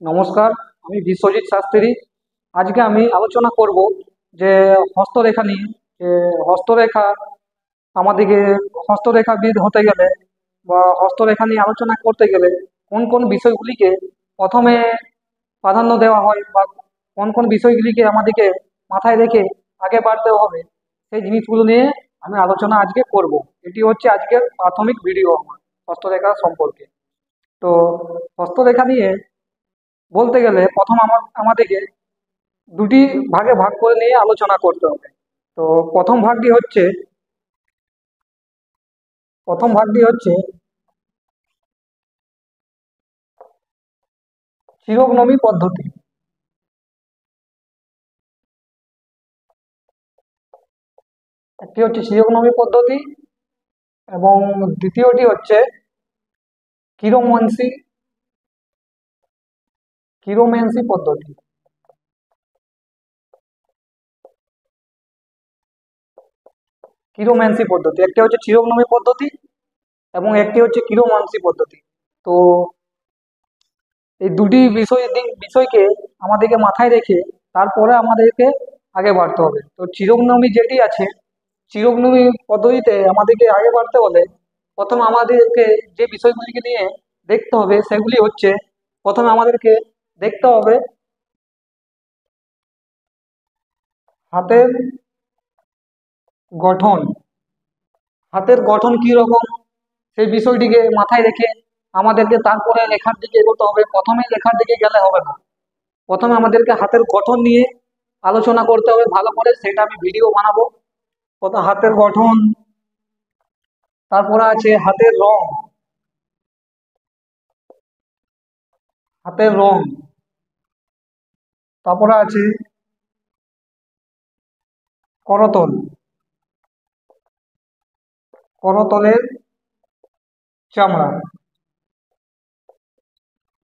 নমস্কার, আমি বিশ্বজিৎ শাস্ত্রী। আজকে আমি আলোচনা করব যে হস্তরেখা নিয়ে। যে হস্তরেখা আমাদেরকে হস্তরেখাবিদ হতে গেলে বা হস্তরেখা নিয়ে আলোচনা করতে গেলে কোন কোন বিষয়গুলিকে প্রথমে প্রাধান্য দেওয়া হয় বা কোন কোন বিষয়গুলিকে আমাদেরকে মাথায় রেখে আগে বাড়তে হবে, সেই জিনিসগুলো নিয়ে আমি আলোচনা আজকে করব। এটি হচ্ছে আজকের প্রাথমিক ভিডিও আমার হস্তরেখা সম্পর্কে। তো হস্তরেখা নিয়ে বলতে গেলে প্রথম আমাদেরকে দুটি ভাগে ভাগ করে নিয়ে আলোচনা করতে হবে। তো প্রথম ভাগটি হচ্ছে প্রথম ভাগটি হচ্ছে চিরগ্নমী পদ্ধতি। একটি হচ্ছে চিরগ্নমী পদ্ধতি এবং দ্বিতীয়টি হচ্ছে কিরোমান্সি কিরোম্যান্সি পদ্ধতি। কিরোম্যান্সি পদ্ধতি একটি হচ্ছে চিরগ্নমী পদ্ধতি এবং একটি হচ্ছে কিরোমান্সি পদ্ধতি। তো এই দুটি বিষয়কে আমাদেরকে মাথায় রেখে তারপরে আমাদেরকে আগে বাড়তে হবে। তো চিরগ্নমী যেটি আছে, চিরগ্নমী পদ্ধতিতে আমাদেরকে আগে বাড়তে হলে প্রথম আমাদেরকে যে বিষয়গুলিকে নিয়ে দেখতে হবে সেগুলি হচ্ছে, প্রথমে আমাদেরকে দেখতে হবে হাতের গঠন। হাতের গঠন কি রকম সেই বিষয়টিকে মাথায় রেখে আমাদেরকে তারপরে লেখার দিকে এগোতে হবে। প্রথমে লেখার দিকে গেলে হবে না, প্রথমে আমাদেরকে হাতের গঠন নিয়ে আলোচনা করতে হবে ভালো করে, সেটা আমি ভিডিও বানাবো। প্রথম হাতের গঠন, তারপরে আছে হাতের রং, তারপরে আছে করতল, করতলের চামড়া।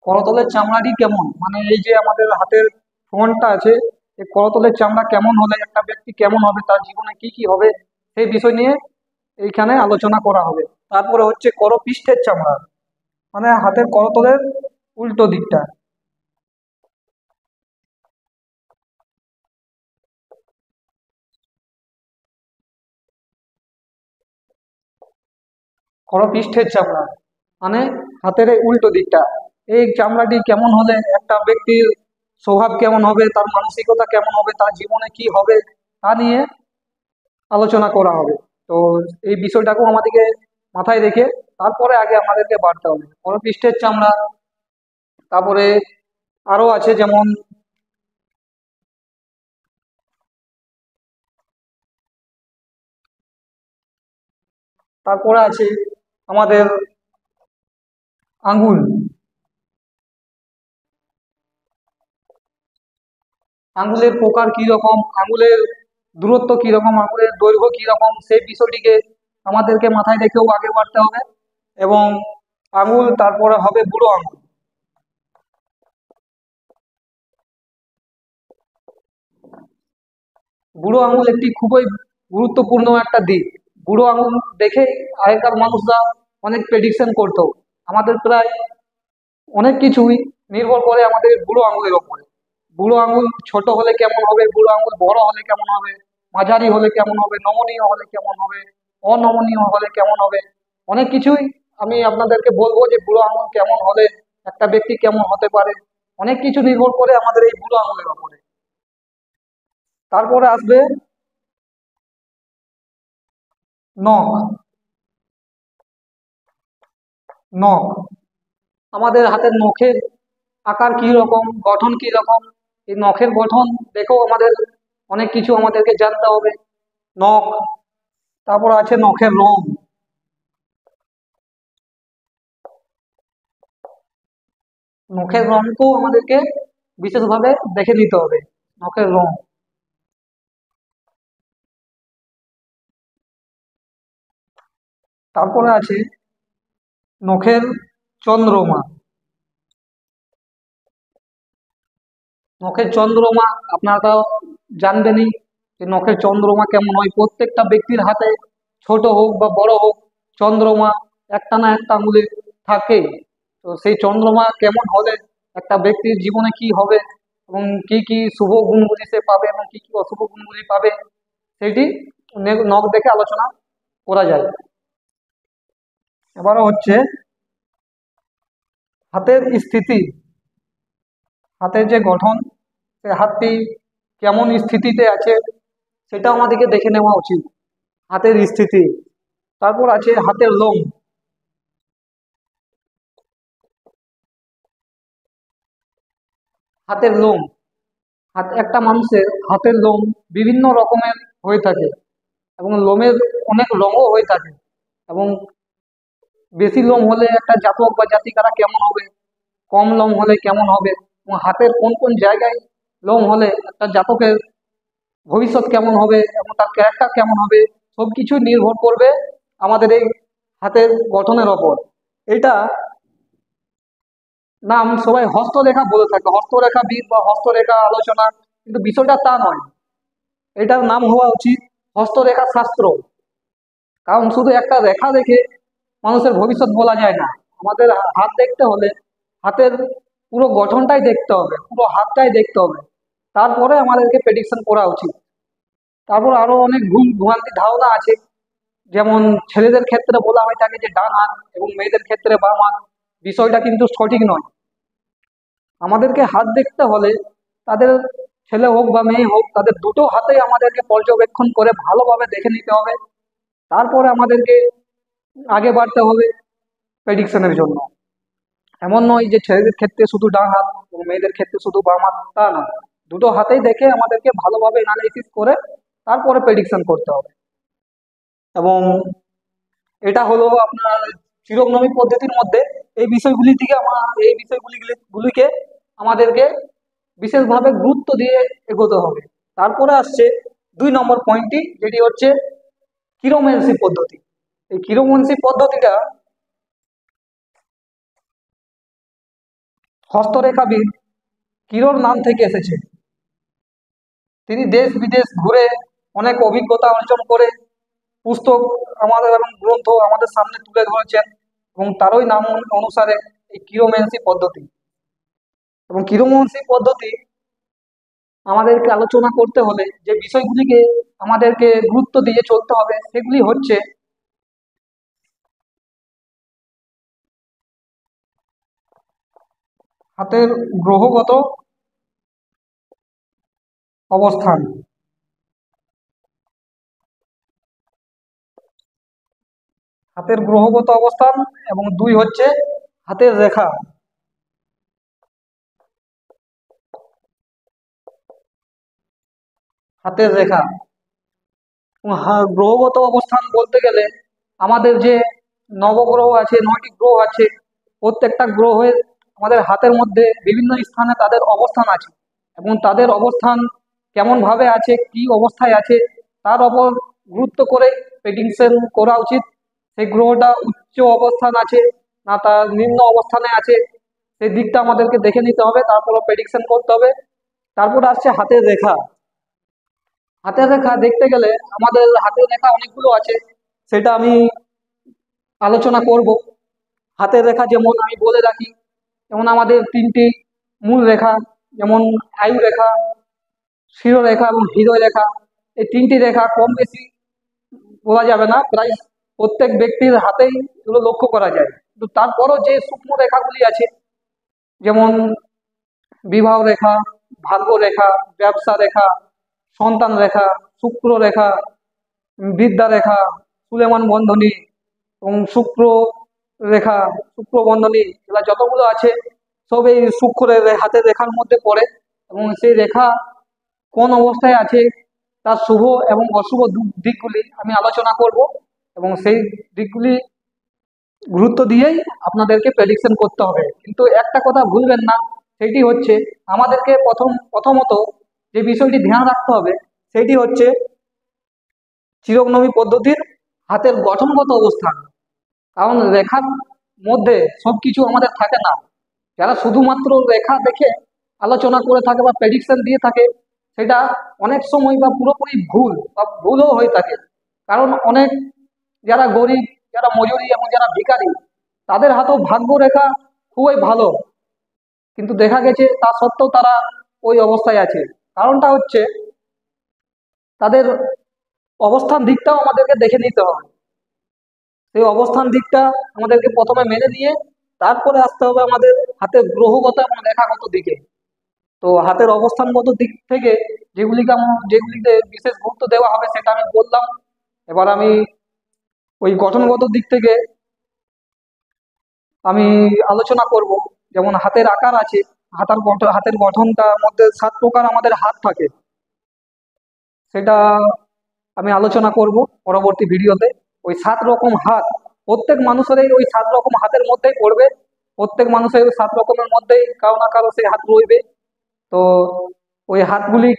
করতলের চামড়াটি কেমন, মানে এই যে আমাদের হাতের ফ্রন্টটা আছে, এই করতলের চামড়া কেমন হলে একটা ব্যক্তি কেমন হবে, তার জীবনে কি কি হবে, সেই বিষয় নিয়ে এইখানে আলোচনা করা হবে। তারপরে হচ্ছে করপৃষ্ঠের চামড়া, মানে হাতের করতলের উল্টো দিকটা। করপৃষ্ঠের চামড়া মানে হাতের এই উল্টো দিকটা। এই চামড়াটি কেমন হলে একটা ব্যক্তির স্বভাব কেমন হবে, তার মানসিকতা কেমন হবে, তার জীবনে কি হবে, তা নিয়ে আলোচনা করা হবে। তো এই বিষয়টাকেও আমাদেরকে মাথায় রেখে তারপরে আগে আমাদেরকে বাড়তে হবে। করপৃষ্ঠের চামড়া, তারপরে আরো আছে যেমন তারপরে আছে আমাদের আঙ্গুল। আঙ্গুলের প্রকার কি রকম, আঙ্গুলের দূরত্ব কি রকম, আঙ্গুলের দৈর্ঘ্য কি রকম, সেই বিষয়টিকে আমাদেরকে মাথায় রেখেও আগে বাড়তে হবে। এবং আঙ্গুল, তারপরে হবে বুড়ো আঙ্গুল। বুড়ো আঙুল একটি খুবই গুরুত্বপূর্ণ একটা দিক। বুড়ো আঙুল দেখে আগেকার মানুষরা অনেক প্রেডিকশন করতো। আমাদের প্রায় অনেক কিছুই নির্ভর করে আমাদের বুড়ো আঙুলের ওপরে। বুড়ো আঙুল ছোট হলে কেমন হবে, বুড়ো আঙুল বড় হলে কেমন হবে, মাঝারি হলে কেমন হবে, নমনীয় হলে কেমন হবে, অনমনীয় হলে কেমন হবে, অনেক কিছুই আমি আপনাদেরকে বলবো যে বুড়ো আঙুল কেমন হলে একটা ব্যক্তি কেমন হতে পারে। অনেক কিছু নির্ভর করে আমাদের এই বুড়ো আঙুলের ওপরে। তারপরে আসবে নখ। নখ, আমাদের হাতের নখের আকার কি রকম, গঠন কি রকম, এই নখের গঠন দেখেও আমাদের অনেক কিছু আমাদেরকে জানতে হবে। নখ, তারপর আছে নখের রং। নখের রংকেও আমাদেরকে বিশেষভাবে দেখে নিতে হবে, নখের রং। তারপরে আছে নখের চন্দ্রমা। নখের চন্দ্রমা আপনারা তো জানবেনই যে নখের চন্দ্রমা কেমন হয়। প্রত্যেকটা ব্যক্তির হাতে ছোট হোক বা বড় হোক, চন্দ্রমা একটা না একটা আঙুলে থাকে। তো সেই চন্দ্রমা কেমন হলে একটা ব্যক্তির জীবনে কি হবে এবং কি কি শুভ গুণগুলি সে পাবে এবং কি কি অশুভ গুণগুলি পাবে, সেটি নখ দেখে আলোচনা করা যায়। এবারও হচ্ছে হাতের স্থিতি, হাতের যে গঠন, সে হাতটি কেমন স্থিতিতে আছে সেটা আমাদেরকে দেখে নেওয়া উচিত। হাতের স্থিতি, তারপর আছে হাতের লোম। হাতের লোম, একটা মানুষের হাতের লোম বিভিন্ন রকমের হয়ে থাকে এবং লোমের অনেক রঙও হয়ে থাকে। এবং বেশি লোম হলে একটা জাতক বা জাতিকারা কেমন হবে, কম লোম হলে কেমন হবে, এবং হাতের কোন কোন জায়গায় লোম হলে একটা জাতকের ভবিষ্যৎ কেমন হবে এবং তার ক্যারেক্টার কেমন হবে, সব কিছু নির্ভর করবে আমাদের এই হাতের গঠনের ওপর। এটা নাম সবাই হস্তরেখা বলে থাকে, হস্তরেখাবিদ বা হস্তরেখা আলোচনা, কিন্তু বিষয়টা তা নয়। এটার নাম হওয়া উচিত হস্তরেখা শাস্ত্র। কারণ শুধু একটা রেখা দেখে মানুষের ভবিষ্যৎ বলা যায় না। আমাদের হাত দেখতে হলে হাতের পুরো গঠনটাই দেখতে হবে, পুরো হাতটাই দেখতে হবে, তারপরে আমাদেরকে প্রেডিকশন করা উচিত। তারপর আরো অনেক ভুল ভ্রান্তি ধারণা আছে, যেমন ছেলেদের ক্ষেত্রে বলা হয়ে থাকে যে ডান হাত এবং মেয়েদের ক্ষেত্রে বাম হাত। বিষয়টা কিন্তু সঠিক নয়। আমাদেরকে হাত দেখতে হলে তাদের, ছেলে হোক বা মেয়ে হোক, তাদের দুটো হাতেই আমাদেরকে পর্যবেক্ষণ করে ভালোভাবে দেখে নিতে হবে। তারপরে আমাদেরকে আগে বাড়তে হবে প্রেডিকশনের জন্য। এমন নয় যে ছেলেদের ক্ষেত্রে শুধু ডান হাত এবং মেয়েদের ক্ষেত্রে শুধু বাম হাত, তা নয়। দুটো হাতেই দেখে আমাদেরকে ভালোভাবে অ্যানালাইসিস করে তারপরে প্রেডিকশন করতে হবে। এবং এটা হলো আপনার চিরগ্নমী পদ্ধতির মধ্যে এই বিষয়গুলি থেকে এই বিষয়গুলিকে আমাদেরকে বিশেষভাবে গুরুত্ব দিয়ে এগোতে হবে। তারপরে আসছে 2 নম্বর পয়েন্টটি, যেটি হচ্ছে কিরোম্যান্সি পদ্ধতি। এই কিরোম্যান্সি পদ্ধতিটা হস্তরেখাবিদ কিরোর নাম থেকে এসেছে। তিনি দেশ বিদেশ ঘুরে অনেক অভিজ্ঞতা অর্জন করে পুস্তক আমাদের এবং গ্রন্থ আমাদের সামনে তুলে ধরেছেন, এবং তারই নাম অনুসারে এই কিরোম্যান্সি পদ্ধতি। এবং কিরোম্যান্সি পদ্ধতি আমাদেরকে আলোচনা করতে হলে যে বিষয়গুলিকে আমাদেরকে গুরুত্ব দিয়ে চলতে হবে, সেগুলি হচ্ছে হাতের গ্রহগত অবস্থান, হাতের গ্রহগত অবস্থান, এবং 2 হচ্ছে হাতের রেখা। হাতের রেখা গ্রহগত অবস্থান বলতে গেলে আমাদের যে নবগ্রহ আছে, 9টি গ্রহ আছে, প্রত্যেকটা গ্রহের আমাদের হাতের মধ্যে বিভিন্ন স্থানে তাদের অবস্থান আছে, এবং তাদের অবস্থান কেমন ভাবে আছে, কি অবস্থায় আছে, তার ওপর গুরুত্ব করে প্রেডিকশন করা উচিত। সেই গ্রহটা উচ্চ অবস্থান আছে না তার নিম্ন অবস্থানে আছে, সেই দিকটা আমাদেরকে দেখে নিতে হবে, তারপর প্রেডিকশন করতে হবে। তারপর আসছে হাতের রেখা। হাতের রেখা দেখতে গেলে আমাদের হাতের রেখা অনেকগুলো আছে, সেটা আমি আলোচনা করব। হাতের রেখা যেমন আমি বলে রাখি, যেমন আমাদের 3টি মূল রেখা, যেমন আয়ু রেখা, শিরোরেখা এবং হৃদয় রেখা। এই 3টি রেখা কম বেশি বলা যাবে না, প্রায় প্রত্যেক ব্যক্তির হাতেই এগুলো লক্ষ্য করা যায়। কিন্তু তারপরও যে সূক্ষ্ম রেখাগুলি আছে, যেমন বিবাহ রেখা, ভাগ্য রেখা, ব্যবসা রেখা, সন্তান রেখা, শুক্র রেখা, বিদ্যা রেখা, সুলেমান বন্ধনী এবং শুক্র রেখা, শুক্র বন্ধনী, এগুলা যতগুলো আছে সব এই শুক্রের হাতের রেখার মধ্যে পড়ে। এবং সেই রেখা কোন অবস্থায় আছে, তার শুভ এবং অশুভ দিকগুলি আমি আলোচনা করব, এবং সেই দিকগুলি গুরুত্ব দিয়েই আপনাদেরকে প্রেডিকশন করতে হবে। কিন্তু একটা কথা ভুলবেন না, সেটি হচ্ছে আমাদেরকে প্রথমত যে বিষয়টি ধ্যান রাখতে হবে, সেটি হচ্ছে চিরগ্নমী পদ্ধতির হাতের গঠনগত অবস্থান। কারণ রেখার মধ্যে সবকিছু আমাদের থাকে না। যারা শুধুমাত্র রেখা দেখে আলোচনা করে থাকে বা প্রেডিকশন দিয়ে থাকে, সেটা অনেক সময় বা পুরোপুরি ভুল বা ভুলও হয়ে থাকে। কারণ অনেক যারা গরিব, যারা মজুরি এবং যারা ভিখারি, তাদের হাতেও ভাগ্য রেখা খুবই ভালো, কিন্তু দেখা গেছে তা সত্ত্বেও তারা ওই অবস্থায় আছে। কারণটা হচ্ছে তাদের অবস্থান দিকটাও আমাদেরকে দেখে নিতে হবে। সেই অবস্থান দিকটা আমাদেরকে প্রথমে মেনে নিয়ে তারপরে আসতে হবে আমাদের হাতের গ্রহগত এবং রেখাগত দিকে। তো হাতের অবস্থানগত দিক থেকে যেগুলিতে বিশেষ গুরুত্ব দেওয়া হবে সেটা আমি বললাম। এবার আমি ওই গঠনগত দিক থেকে আমি আলোচনা করব। যেমন হাতের আকার আছে, হাতের গঠনটার মধ্যে 7 প্রকার আমাদের হাত থাকে, সেটা আমি আলোচনা করব পরবর্তী ভিডিওতে। ওই 7 রকম হাত প্রত্যেক মানুষেরই ওই 7 রকম হাতের মধ্যেই পড়বে। প্রত্যেক মানুষের ওই 7 রকমের মধ্যেই কারো না কারো সেই হাত রইবে। তো ওই হাতগুলি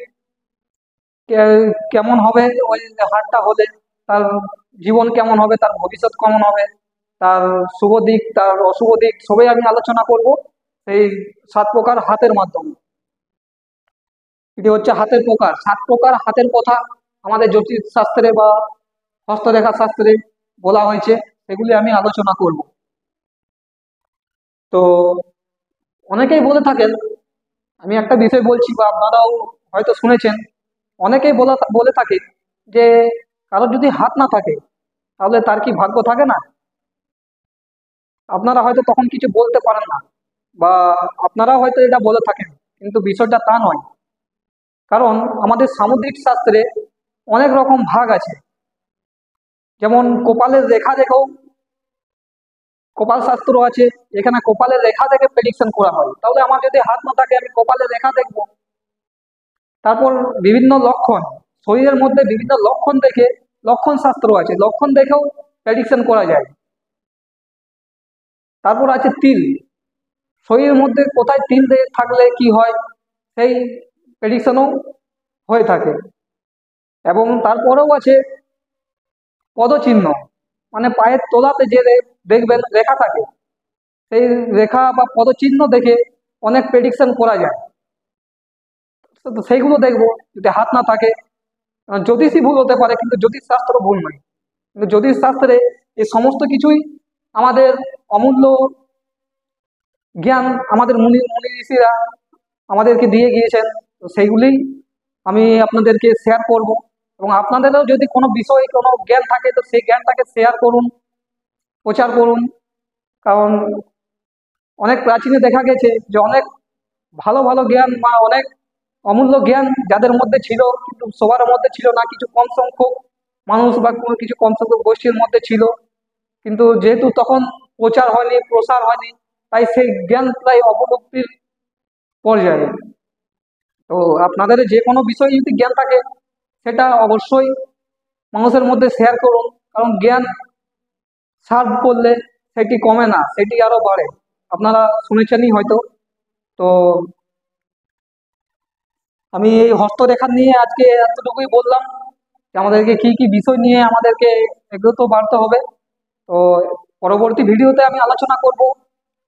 কেমন হবে, ওই হাতটা হলে তার জীবন কেমন হবে, তার ভবিষ্যৎ কেমন হবে, তার শুভ দিক তার অশুভ দিক সবই আমি আলোচনা করব এই 7 প্রকার হাতের মাধ্যমে। এটি হচ্ছে হাতের প্রকার। 7 প্রকার হাতের কথা আমাদের জ্যোতিষ শাস্ত্রে বা হস্তরেখা শাস্ত্রে বলা হয়েছে, সেগুলি আমি আলোচনা করব। তো অনেকেই বলে থাকেন, আমি একটা বিষয় বলছি বা আপনারাও হয়তো শুনেছেন, অনেকেই বলে থাকে যে কারোর যদি হাত না থাকে তাহলে তার কি ভাগ্য থাকে না? আপনারা হয়তো তখন কিছু বলতে পারেন না, বা আপনারাও হয়তো এটা বলে থাকেন, কিন্তু বিষয়টা তা নয়। কারণ আমাদের সামুদ্রিক শাস্ত্রে অনেক রকম ভাগ আছে। যেমন কপালের রেখা দেখেও কপাল শাস্ত্র আছে, এখানে কপালের রেখা দেখে প্রেডিকশন করা হয়। তাহলে আমার যদি হাত না থাকে আমি কপালের রেখা দেখব। তারপর বিভিন্ন লক্ষণ, শরীরের মধ্যে বিভিন্ন লক্ষণ দেখে, লক্ষণ শাস্ত্র আছে, লক্ষণ দেখেও প্রেডিকশন করা যায়। তারপর আছে তিল, শরীরের মধ্যে কোথায় তিল থাকলে কি হয় সেই প্রেডিকশনও হয়ে থাকে। এবং তারপরেও আছে পদচিহ্ন, মানে পায়ের তলাতে যে দেখবেন রেখা থাকে, সেই রেখা বা পদচিহ্ন দেখে অনেক প্রেডিকশন করা যায়। তো সেইগুলো দেখবো। যদি হাত না থাকে, জ্যোতিষই ভুল হতে পারে কিন্তু জ্যোতিষ শাস্ত্র ভুল নয়। কিন্তু জ্যোতিষ শাস্ত্রে এই সমস্ত কিছুই আমাদের অমূল্য জ্ঞান আমাদের মুনি মুনি ঋষিরা আমাদেরকে দিয়ে গিয়েছেন। তো সেইগুলি আমি আপনাদেরকে শেয়ার করব। এবং আপনাদেরও যদি কোনো বিষয়ে কোনো জ্ঞান থাকে তো সেই জ্ঞানটাকে শেয়ার করুন, প্রচার করুন। কারণ অনেক প্রাচীনে দেখা গেছে যে অনেক ভালো ভালো জ্ঞান বা অনেক অমূল্য জ্ঞান যাদের মধ্যে ছিল, কিন্তু সবার মধ্যে ছিল না, কিছু কম সংখ্যক মানুষ বা কোনো কিছু কম সংখ্যক গোষ্ঠীর মধ্যে ছিল। কিন্তু যেহেতু তখন প্রচার হয়নি, প্রসার হয়নি, তাই সেই জ্ঞান প্রায় অবলুপ্তির পর্যায়ে। তো আপনাদের যে কোনো বিষয়ে যদি জ্ঞান থাকে সেটা অবশ্যই মানুষের মধ্যে শেয়ার করুন। কারণ জ্ঞান সার্ভ করলে সেটি কমে না, সেটি আরো বাড়ে। আপনারা শুনেছেনই হয়তো। তো আমি এই হস্তরেখা নিয়ে আজকে এতটুকুই বললাম, যে আমাদেরকে কি কি বিষয় নিয়ে আমাদেরকে এগোতে বাড়তে হবে। তো পরবর্তী ভিডিওতে আমি আলোচনা করব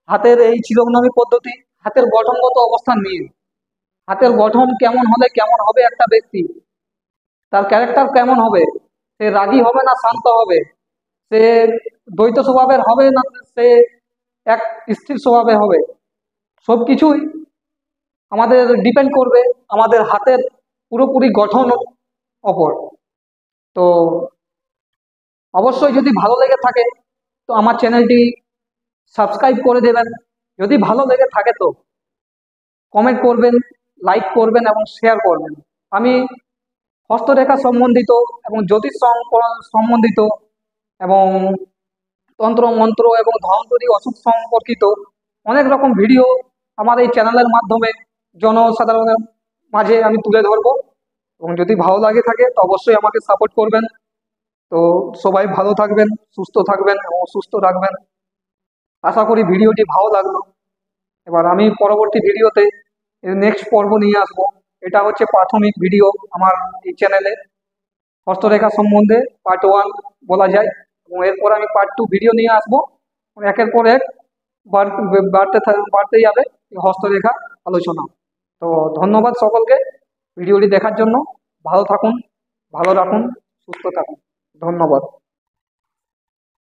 হাতের এই চিরগ্নমী পদ্ধতি, হাতের গঠনগত অবস্থান নিয়ে। হাতের গঠন কেমন হলে কেমন হবে একটা ব্যক্তি, তার ক্যারেক্টার কেমন হবে, সে রাগী হবে না শান্ত হবে, সে দ্বৈত স্বভাবের হবে না সে এক স্থির স্বভাবে হবে, সবকিছুই আমাদের ডিপেন্ড করবে আমাদের হাতের পুরোপুরি গঠন ওপর। তো অবশ্যই যদি ভালো লেগে থাকে তো আমার চ্যানেলটি সাবস্ক্রাইব করে দেবেন। যদি ভালো লেগে থাকে তো কমেন্ট করবেন, লাইক করবেন এবং শেয়ার করবেন। আমি হস্তরেখা সম্বন্ধিত এবং জ্যোতিষ সম্বন্ধিত এবং তন্ত্র মন্ত্র এবং ধনতরী ওষুধ সম্পর্কিত অনেক রকম ভিডিও আমার এই চ্যানেলের মাধ্যমে জনসাধারণের মাঝে আমি তুলে ধরবো। এবং যদি ভালো লাগে থাকে তো অবশ্যই আমাকে সাপোর্ট করবেন। তো সবাই ভালো থাকবেন, সুস্থ থাকবেন এবং সুস্থ রাখবেন। আশা করি ভিডিওটি ভালো লাগলো। এবার আমি পরবর্তী ভিডিওতে নেক্সট পর্ব নিয়ে আসবো। এটা হচ্ছে প্রাথমিক ভিডিও আমার এই চ্যানেলে, হস্তরেখা সম্বন্ধে পার্ট 1 বলা যায়। এবং এরপর আমি পার্ট 2 ভিডিও নিয়ে আসবো। একের পর এক বাড়তে যাবে এই হস্তরেখা আলোচনা। তো ধন্যবাদ সকলকে ভিডিওটি দেখার জন্য। ভালো থাকুন, ভালো রাখুন, সুস্থ থাকুন। ধন্যবাদ।